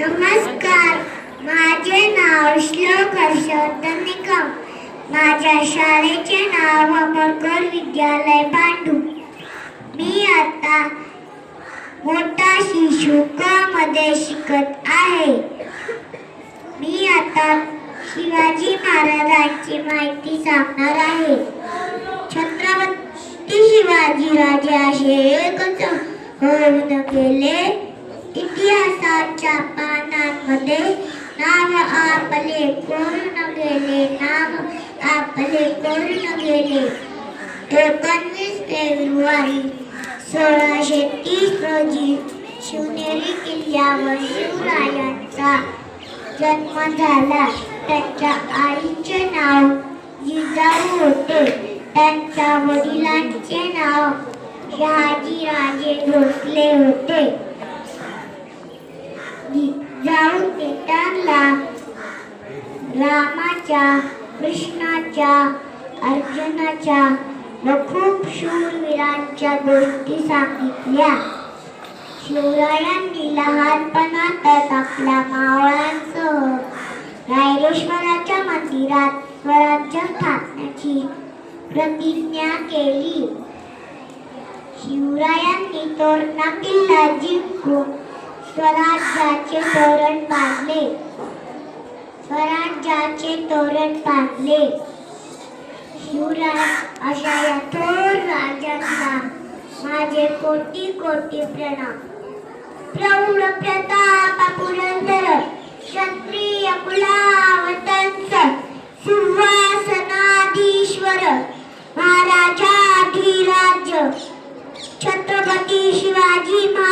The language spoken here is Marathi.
नमस्कार. माझे नाव श्लोक हर्षवर्धन निकम. माझ्या शाळेचे नाव अमरकर विद्यालय भांडूप. मी आता मोठा शिशु क मध्ये शिकत आहे. मी आता शिवाजी महाराजांची माहिती सांगणार आहे. छत्रपती शिवाजीराजे असे एकच होऊन गेले. इतिहासाच्या पानांमध्ये नाव आपले कोरून गेले, नाव आपले कोरून गेले. 19 फेब्रुवारी 1630 रोजी शिवनेरी किल्ल्यावर शिवरायांचा जन्म झाला. त्यांच्या आईचे नाव जिजाऊ होते. त्यांच्या वडिलांचे नाव शहाजीराजे भोसले होते. जिजाऊ त्यांना रामाच्या, कृष्णाच्या, अर्जुनाच्या व खूप शूरवीरांच्या गोष्टी सांगितल्या. शिवरायांनी लहानपणातच आपल्या मावळ्यांसह रायरेश्वराच्या मंदिरात स्वराज्य स्थापण्याची प्रतिज्ञा केली. शिवरायांनी तोरणा किल्ला जिंकून स्वराज्याचे तोरण बांधले. शिवराय अशा या थोर राजांना माझे कोटी कोटी प्रणाम. प्रौढ प्रताप पुरंदर क्षत्रिय कुलावतंस सिंहासनाधीश्वर महाराजाधिराज छत्रपती शिवाजी महाराज